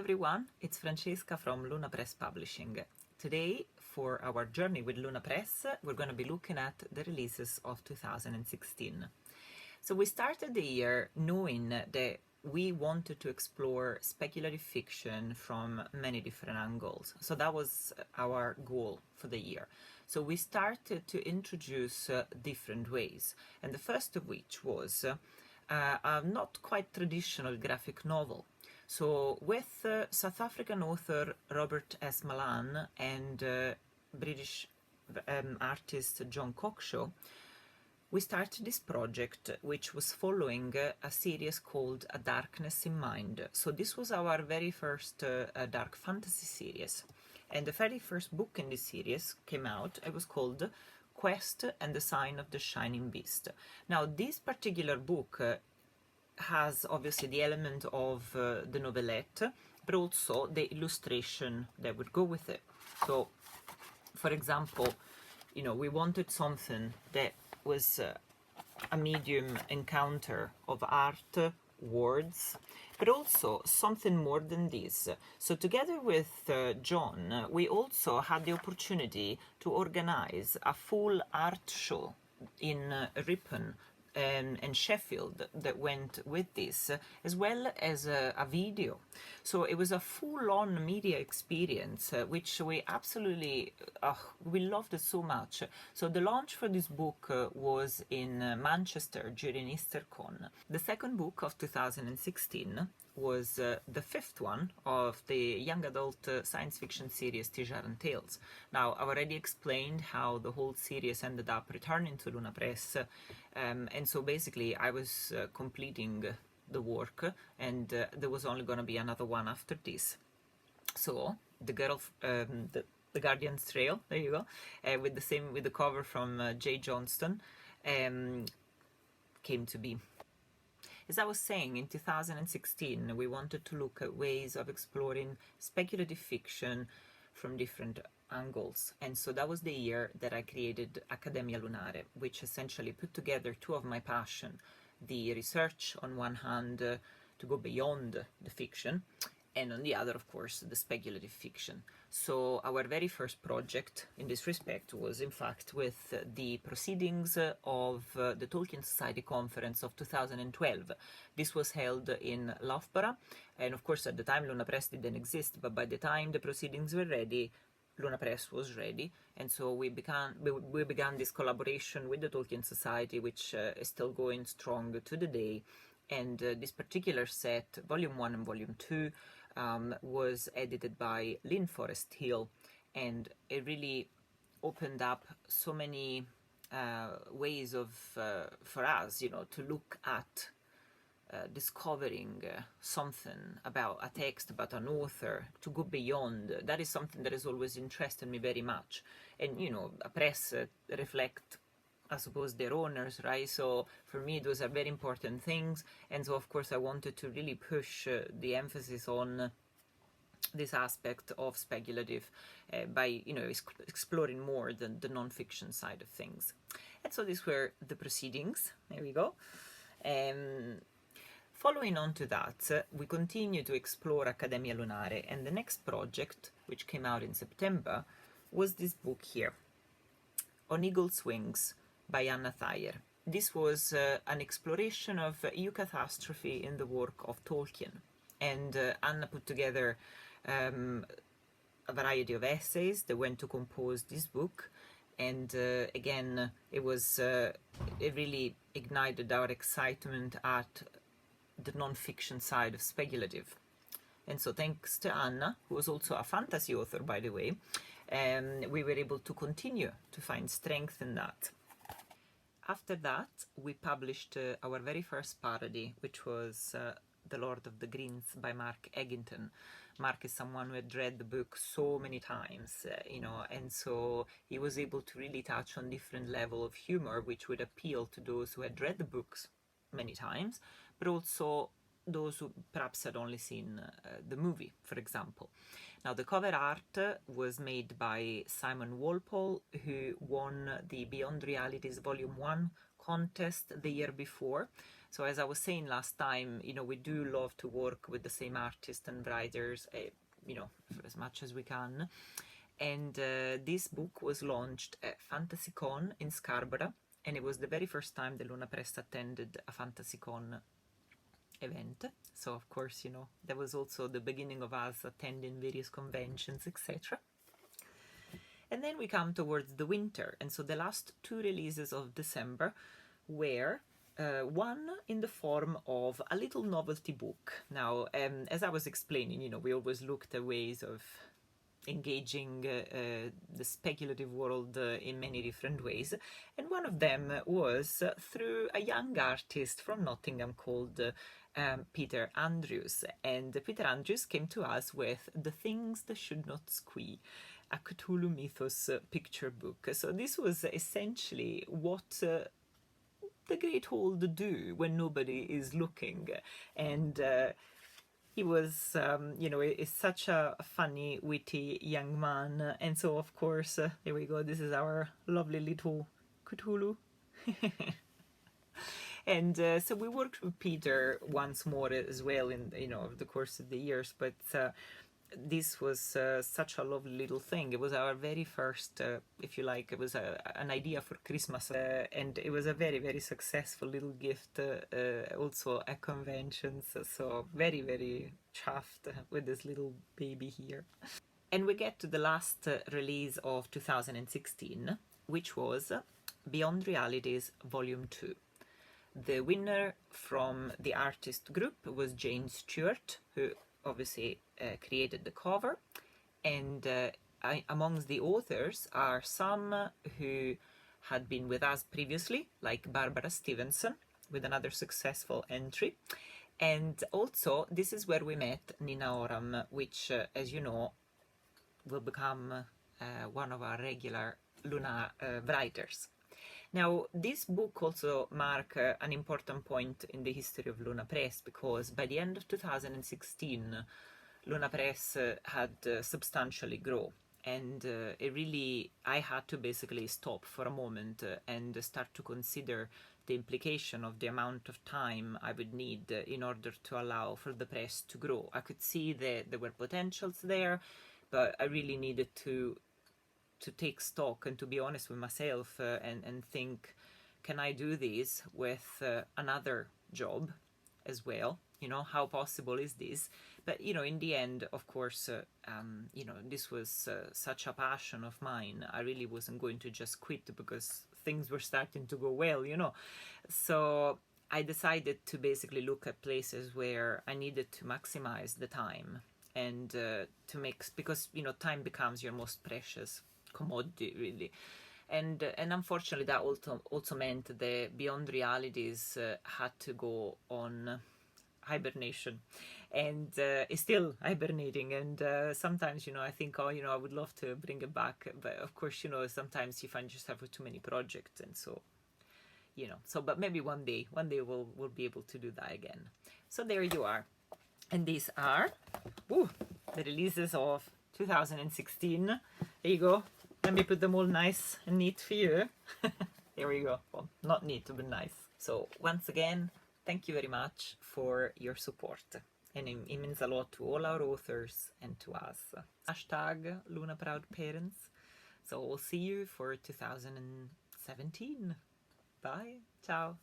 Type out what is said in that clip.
everyone, it's Francesca from Luna Press Publishing. Today, for our journey with Luna Press, we're going to be looking at the releases of 2016. So we started the year knowing that we wanted to explore speculative fiction from many different angles. So that was our goal for the year. So we started to introduce different ways, and the first of which was a not quite traditional graphic novel. So with South African author Robert S. Malan and British artist John Cockshaw, we started this project, which was following a series called A Darkness in Mind. So this was our very first dark fantasy series. And the very first book in this series came out. It was called Quest and the Sign of the Shining Beast. Now, this particular book has obviously the element of the novelette, but also the illustration that would go with it. So, for example, we wanted something that was a medium encounter of art, words, but also something more than this. So together with John, we also had the opportunity to organize a full art show in Ripon and Sheffield that went with this, as well as a video. So it was a full-on media experience, which we absolutely, we loved it so much. So the launch for this book was in Manchester during EasterCon. The second book of 2016 was the fifth one of the young adult science fiction series Tijaran Tales. Now, I already explained how the whole series ended up returning to Luna Press, and so basically I was completing the work, and there was only going to be another one after this. So the girl, the Guardian's Trail, there you go, with the cover from Jay Johnston, came to be. As I was saying, in 2016, we wanted to look at ways of exploring speculative fiction from different angles. And so that was the year that I created Accademia Lunare, which essentially put together two of my passion, the research on one hand to go beyond the fiction, and on the other, of course, the speculative fiction. So our very first project in this respect was, in fact, with the Proceedings of the Tolkien Society Conference of 2012. This was held in Loughborough, and of course at the time Luna Press didn't exist, but by the time the Proceedings were ready, Luna Press was ready, and so we began this collaboration with the Tolkien Society, which is still going strong to the day. And this particular set, Volume 1 and Volume 2, was edited by Lynn Forest Hill, and it really opened up so many ways of for us, to look at discovering something about a text, about an author, to go beyond. That is something that has always interested me very much. And a press reflect, I suppose, their owners, right? So for me those are very important things, and so of course I wanted to really push the emphasis on this aspect of speculative by exploring more the non-fiction side of things. And so these were the Proceedings. There we go. Following on to that, we continue to explore Accademia Lunare, and the next project, which came out in September, was this book here, On Eagle's Wings, by Anna Thayer. This was an exploration of Eucatastrophe in the work of Tolkien, and Anna put together a variety of essays that went to compose this book, and again it really ignited our excitement at the non-fiction side of speculative. And so thanks to Anna, who was also a fantasy author, by the way, we were able to continue to find strength in that. After that, we published our very first parody, which was The Lord of the Grins by Mark Eggington. Mark is someone who had read the book so many times, and so he was able to really touch on different level of humor, which would appeal to those who had read the books many times, but also those who perhaps had only seen the movie, for example. Now, the cover art was made by Simon Walpole, who won the Beyond Realities Volume 1 contest the year before. So as I was saying last time, we do love to work with the same artists and writers, for as much as we can. And this book was launched at FantasyCon in Scarborough, and it was the very first time the Luna Press attended a FantasyCon event. So of course, that was also the beginning of us attending various conventions, etc. And then we come towards the winter, and so the last two releases of December were one in the form of a little novelty book. Now, as I was explaining, we always looked at ways of engaging the speculative world in many different ways, and one of them was through a young artist from Nottingham called Peter Andrews. And Peter Andrews came to us with The Things That Should Not Squee, a Cthulhu Mythos picture book. So this was essentially what the Great Old do when nobody is looking. And he was, is such a funny, witty young man. And so, of course, there we go. This is our lovely little Cthulhu. And so we worked with Peter once more as well in over the course of the years, but this was such a lovely little thing. It was our very first, if you like, it was an idea for Christmas, and it was a very, very successful little gift also at conventions. So very, very chuffed with this little baby here. And we get to the last release of 2016, which was Beyond Realities Volume 2. The winner from the artist group was Jane Stewart, who obviously created the cover. And amongst the authors are some who had been with us previously, like Barbara Stevenson, with another successful entry. And also, this is where we met Nina Oram, which, as you know, will become one of our regular Luna writers. Now, this book also marked an important point in the history of Luna Press, because by the end of 2016, Luna Press had substantially grown. And I had to basically stop for a moment and start to consider the implication of the amount of time I would need in order to allow for the press to grow. I could see that there were potentials there, but I really needed to take stock and to be honest with myself and think, can I do this with another job as well? How possible is this? But, in the end, of course, this was such a passion of mine. I really wasn't going to just quit because things were starting to go well, So I decided to basically look at places where I needed to maximize the time and to make, because, time becomes your most precious commodity, really. And unfortunately that also meant the Beyond Realities had to go on hibernation, and is still hibernating. And sometimes I think, I would love to bring it back, but of course sometimes you find yourself with too many projects, and so but maybe one day we'll be able to do that again. So there you are, and these are the releases of 2016. There you go. Let me put them all nice and neat for you. There we go. Well, not neat, but nice. So once again, thank you very much for your support. And it means a lot to all our authors and to us. Hashtag Luna Proud Parents. So we'll see you for 2017. Bye. Ciao.